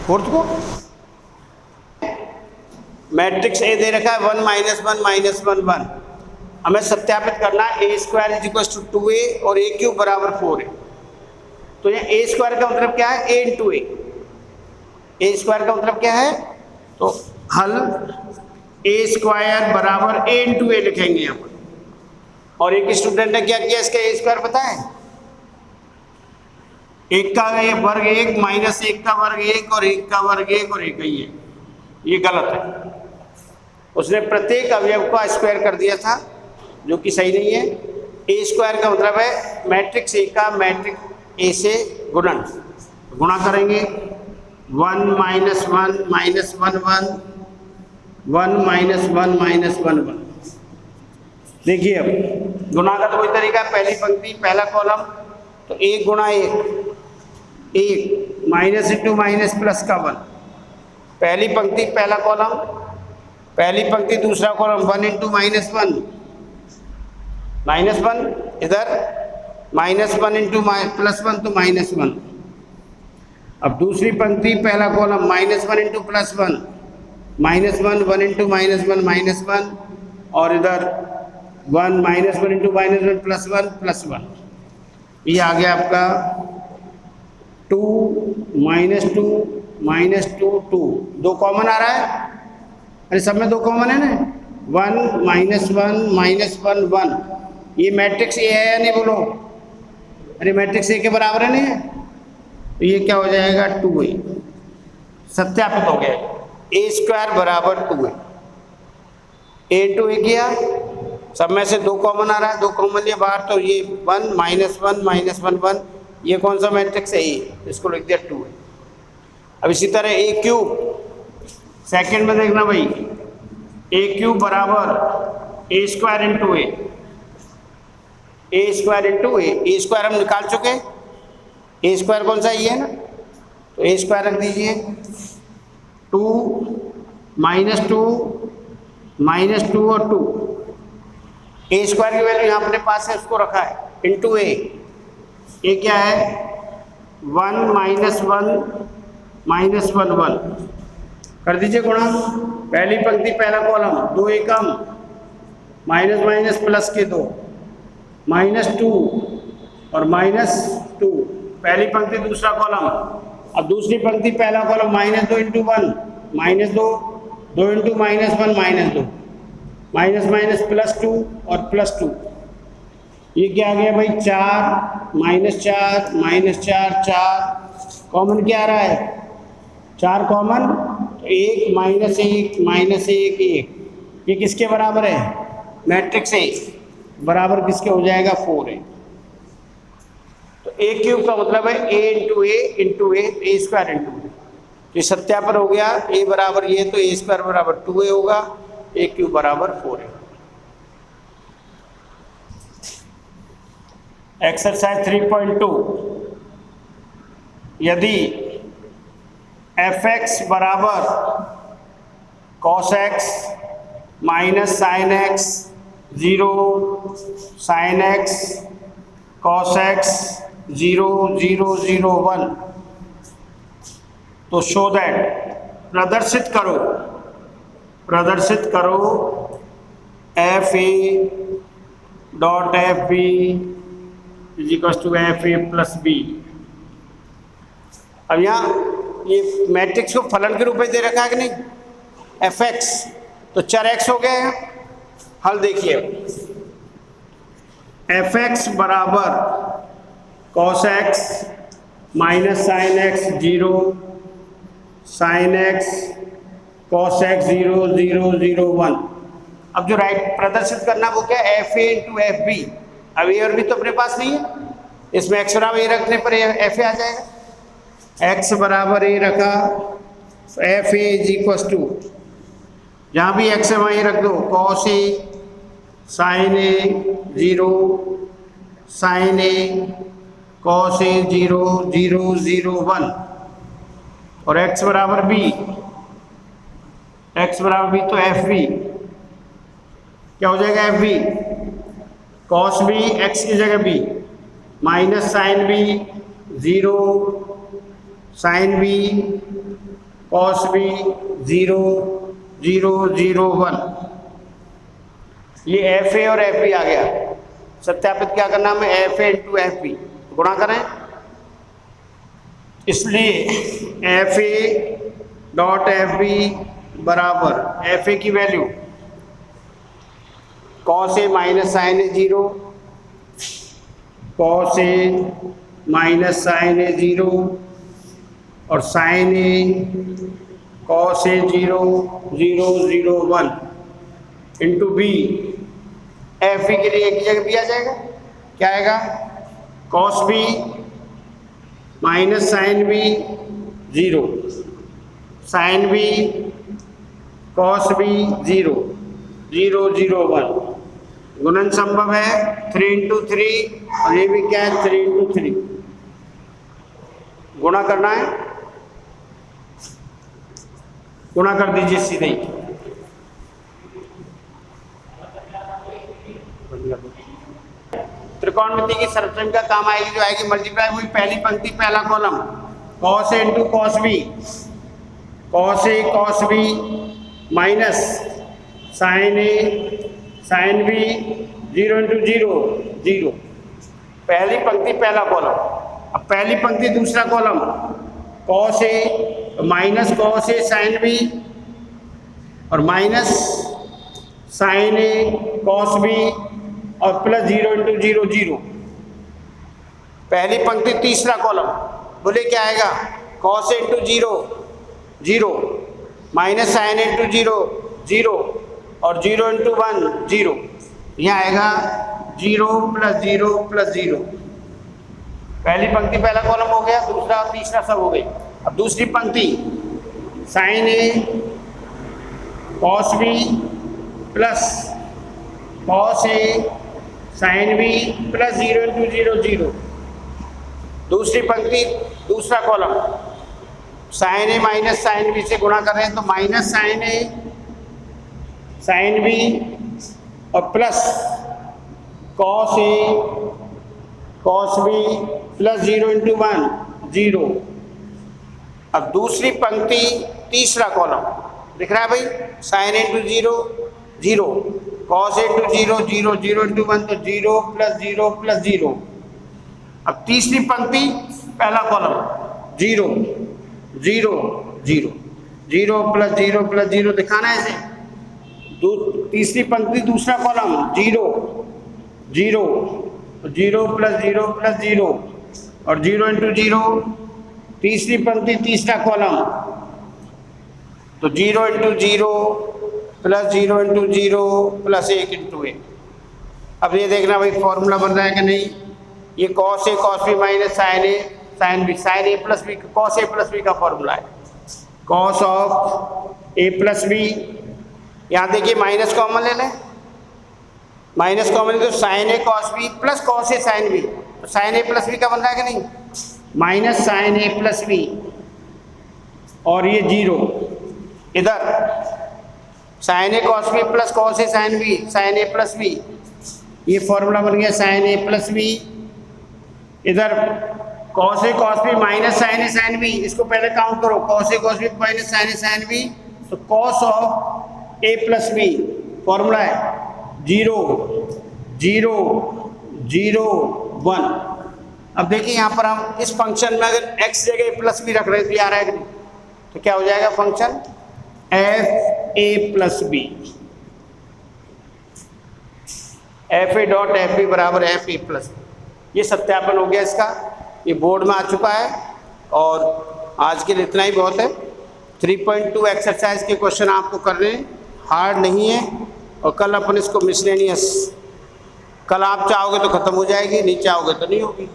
Fourth को matrix A दे रखा है 1 -1 -1 1। हमें सत्यापित करना है a square is equal to 2a और ए क्यूब बराबर 4 है। तो ये ए स्क्वायर का मतलब क्या है, ए इंटू ए स्क्वायर का मतलब क्या है, तो हल ए स्क्वायर बराबर ए इंटू ए लिखेंगे यहाँ पर। और एक स्टूडेंट ने क्या किया, इसका ए स्क्वायर पता है, एक का वर्ग 1 माइनस 1 का वर्ग 1 और 1 का वर्ग 1 और 1 ही है। ये गलत है, उसने प्रत्येक अवयव का स्क्वायर कर दिया था, जो कि सही नहीं है। ए स्क्वायर का मतलब है मैट्रिक्स ए का मैट्रिक्स ए से गुणन, गुणा करेंगे 1 - 1 -1 1 1 -1 -1 1। देखिए अब गुणा का तो कोई तरीका, पहली पंक्ति पहला कॉलम, तो 1 गुणा 1 माइनस इंटू माइनस प्लस का 1, पहली पंक्ति पहला कॉलम, पहली पंक्ति दूसरा कॉलम 1 इंटू -1 -1, इधर -1 इंटू +1 तो -1। अब दूसरी पंक्ति पहला कॉलम -1 इंटू +1 -1 1 इंटू -1 -1 और इधर 1 -1 इंटू -1 +1 ये आ गया आपका 2 -2 2 दो कॉमन आ रहा है, अरे सब में दो कॉमन है ना, 1 -1 -1 1। ये मैट्रिक्स ए है या नहीं बोलो, अरे मैट्रिक्स ए के बराबर है नहीं है, तो ये क्या हो जाएगा 2a, सत्यापित हो गया, ए स्क्वायर बराबर 2a। ए इंटू ए किया, सब में से दो कॉमन आ रहा है, दो कॉमन लिया बाहर, तो ये 1 -1 -1 1, ये कौन सा मैट्रिक्स है, ए, इसको लिख दिया 2a। अब इसी तरह ए क्यूब, सेकंड में देखना भाई, ए क्यूब बराबर ए स्क्वायर इंटू ए स्क्वायर इंटू ए स्क्वायर हम निकाल चुके, ए स्क्वायर कौन सा ये है ना, तो ए स्क्वायर रख दीजिए 2 -2 और 2, ए स्क्वायर की वैल्यू यहाँ अपने पास है, उसको रखा है, इंटू ए क्या है 1 -1 -1 1, कर दीजिए गुणा, पहली पंक्ति पहला कॉलम 2 एकम माइनस माइनस प्लस के 2 -2 और -2, पहली पंक्ति दूसरा कॉलम, अब दूसरी पंक्ति पहला कॉलम -2 इंटू 1 -2 2 इंटू -1 -2 माइनस +2 और +2, ये क्या आ गया भाई 4 -4 4 कॉमन क्या आ रहा है, 4 कॉमन, 1 -1 1, ये किसके बराबर है, मैट्रिक्स ए बराबर किसके हो जाएगा 4 है। तो ए क्यूब का मतलब है ए इंटू ए स्क्वायर इंटू ए, तो ये सत्यापन हो गया, ए बराबर ये, तो ए स्क्वायर बराबर 2a होगा, ए क्यूब बराबर 4 है। एक्सरसाइज 3.2, यदि fx बराबर cos x minus sin x 0 sin x cos x 0 0 0 1, तो शो दैट, प्रदर्शित करो F A dot F B is equal to F A plus B. अब यहाँ ये मैट्रिक्स को फलन के रूप में दे रखा है कि नहीं, एफ एक्स, तो चर एक्स हो गए हैं। हल देखिए, एफ एक्स बराबर cos x minus sine x 0 sine x cos x 0 0 0 1। अब जो राइट प्रदर्शित करना वो क्या, F A into F B. अब ए और बी तो अपने पास नहीं है, इसमें एक्स बराबर ए रखने पर एफ ए आ जाएगा। एक्स बराबर ए रखा, F A is equal to, जहाँ भी एक्स है वहीं रख दो, cos A sine A 0 sine A cos A 0 0 0 1, और एक्स बराबर बी, एक्स बराबर बी, तो एफ बी क्या हो जाएगा, F B cos B X की जगह B minus sine B 0 sine B cos B 0 0 0 1। ये एफ ए और एफ बी आ गया। सत्यापित क्या करना हमें, F A into F B गुणा करें। इसलिए F A dot F B बराबर एफ ए की value cos A minus sine A 0, cos A minus sine A 0 और sine A cos A 0 0 0 1 into B. F E के लिए एक ही जगह बी आ जाएगा। क्या आएगा, cos B minus sine B 0, sine B cos B 0 0 0 1। गुणन संभव है 3 इंटू 3 और ये भी क्या है 3 इंटू 3। गुणा करना है, गुणा कर दीजिए सीधे ही। त्रिकोणमिति की सर्वसंख्या काम आएगी, जो आएगी मल्टीप्लाई हुई पहली पंक्ति पहला column cos A into cos B, cos A cos B minus sine A sine B 0 into 0 0। पहली पंक्ति पहला कॉलम। अब पहली पंक्ति दूसरा column cos A minus cos A sine B और minus sine A cos B और प्लस 0 इंटू 0 0। पहली पंक्ति तीसरा कॉलम, बोले क्या आएगा, cos A into 0 0 minus sine into 0 0 और 0 इंटू 1 0। यहाँ आएगा 0 प्लस 0 प्लस 0। पहली पंक्ति पहला कॉलम हो गया, दूसरा तीसरा सब हो गई। अब दूसरी पंक्ति sign A cos B plus cos A sine B plus 0 into 0 0। दूसरी पंक्ति दूसरा कॉलम साइन ए माइनस साइन बी से गुणा कर रहे हैं तो minus sine A sine B और plus cos A cos B plus 0 into 1 0। अब दूसरी पंक्ति तीसरा कॉलम दिख रहा है भाई, साइन ए इंटू 0 0 कॉस ए इंटू 0 0 0 इंटू 1 तो 0 प्लस 0 प्लस 0। अब तीसरी पंक्ति पहला कॉलम 0 0 0 0 प्लस 0 प्लस 0 दिखाना है इसे। तीसरी पंक्ति दूसरा कॉलम 0 0 0 प्लस 0 प्लस 0 और 0 इंटू 0। तीसरी पंक्ति तीसरा कॉलम तो 0 into 0 plus 0 into 0 plus 1 into 1। अब ये देखना भाई फॉर्मूला बन रहा है कि नहीं। ये cos A cos B minus sine A sine B, sine A plus B cos A plus B का फॉर्मूला है। Cos of A plus B, यहाँ देखिए माइनस कॉमन ले लें, माइनस कॉमन ले तो sign A cos B plus cos A sine B, तो sign A plus B का बन रहा है कि नहीं, minus sine A plus B और ये 0 इधर sign A cos B plus cos A sine B, sine A plus B, ये फॉर्मूला बन गया साइन ए प्लस बी। इधर cos A cos B minus sine A sine B, इसको पहले count करो, cos A cos B minus sine A sine B तो cos of A plus B formula है 0 0 0 1। अब देखिए यहाँ पर हम इस फंक्शन में अगर x जगह प्लस बी रख रहे हैं तो आ रहा है कि नहीं, तो क्या हो जाएगा function F A plus B, F A dot F B बराबर एफ ए प्लस बी। ये सत्यापन हो गया इसका, ये बोर्ड में आ चुका है और आज के लिए इतना ही बहुत है। 3.2 एक्सरसाइज के क्वेश्चन आपको करने हार्ड नहीं है और कल अपन इसको मिसलेनियस, कल आप चाहोगे तो ख़त्म हो जाएगी, नहीं चाहोगे तो नहीं होगी।